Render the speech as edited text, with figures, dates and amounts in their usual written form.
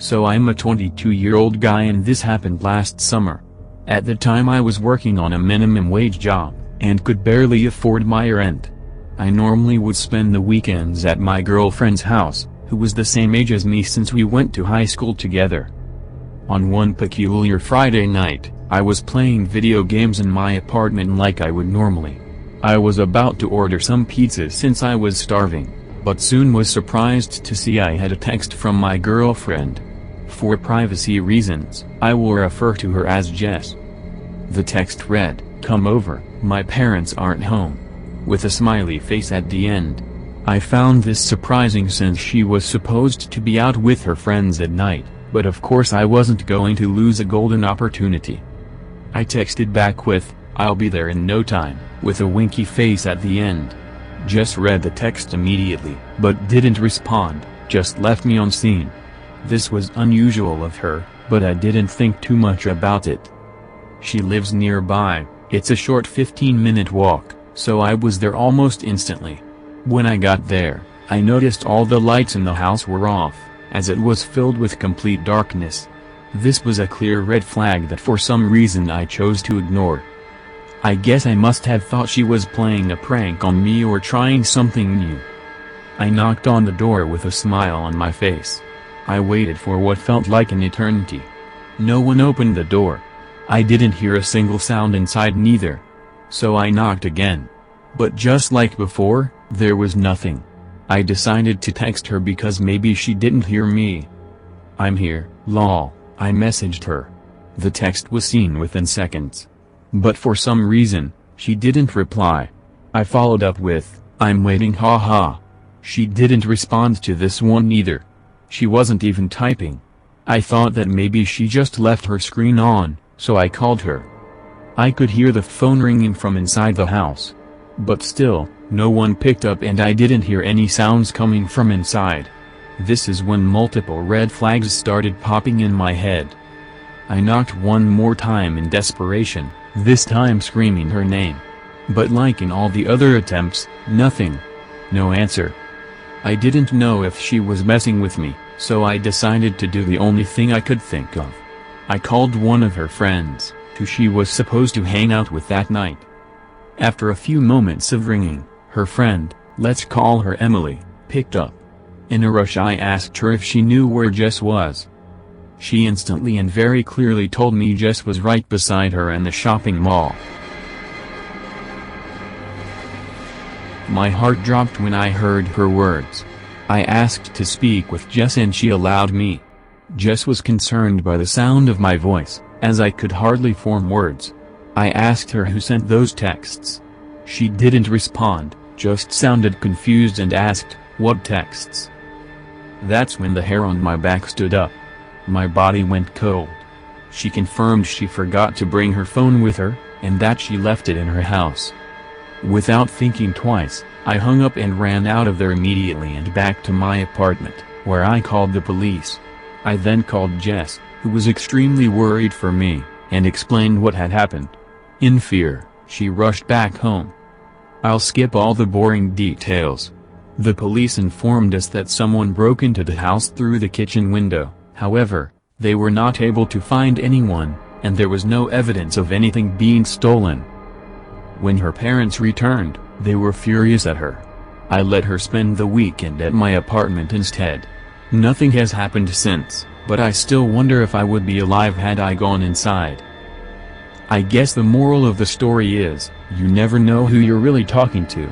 So I'm a 22-year-old guy and this happened last summer. At the time I was working on a minimum wage job, and could barely afford my rent. I normally would spend the weekends at my girlfriend's house, who was the same age as me since we went to high school together. On one peculiar Friday night, I was playing video games in my apartment like I would normally. I was about to order some pizzas since I was starving, but soon was surprised to see I had a text from my girlfriend. For privacy reasons, I will refer to her as Jess. The text read, "Come over, my parents aren't home," with a smiley face at the end. I found this surprising since she was supposed to be out with her friends at night, but of course I wasn't going to lose a golden opportunity. I texted back with, "I'll be there in no time," with a winky face at the end. Jess read the text immediately, but didn't respond, just left me on scene. This was unusual of her, but I didn't think too much about it. She lives nearby, it's a short 15-minute walk, so I was there almost instantly. When I got there, I noticed all the lights in the house were off, as it was filled with complete darkness. This was a clear red flag that for some reason I chose to ignore. I guess I must have thought she was playing a prank on me or trying something new. I knocked on the door with a smile on my face. I waited for what felt like an eternity. No one opened the door. I didn't hear a single sound inside neither. So I knocked again. But just like before, there was nothing. I decided to text her because maybe she didn't hear me. "I'm here, lol," I messaged her. The text was seen within seconds. But for some reason, she didn't reply. I followed up with, "I'm waiting, haha." She didn't respond to this one either. She wasn't even typing. I thought that maybe she just left her screen on, so I called her. I could hear the phone ringing from inside the house. But still, no one picked up and I didn't hear any sounds coming from inside. This is when multiple red flags started popping in my head. I knocked one more time in desperation, this time screaming her name. But like in all the other attempts, nothing. No answer. I didn't know if she was messing with me, so I decided to do the only thing I could think of. I called one of her friends, who she was supposed to hang out with that night. After a few moments of ringing, her friend, let's call her Emily, picked up. In a rush I asked her if she knew where Jess was. She instantly and very clearly told me Jess was right beside her in the shopping mall. My heart dropped when I heard her words. I asked to speak with Jess and she allowed me. Jess was concerned by the sound of my voice, as I could hardly form words. I asked her who sent those texts. She didn't respond, just sounded confused and asked, "What texts?" That's when the hair on my back stood up. My body went cold. She confirmed she forgot to bring her phone with her, and that she left it in her house. Without thinking twice, I hung up and ran out of there immediately and back to my apartment, where I called the police. I then called Jess, who was extremely worried for me, and explained what had happened. In fear, she rushed back home. I'll skip all the boring details. The police informed us that someone broke into the house through the kitchen window. However, they were not able to find anyone, and there was no evidence of anything being stolen. When her parents returned, they were furious at her. I let her spend the weekend at my apartment instead. Nothing has happened since, but I still wonder if I would be alive had I gone inside. I guess the moral of the story is, you never know who you're really talking to.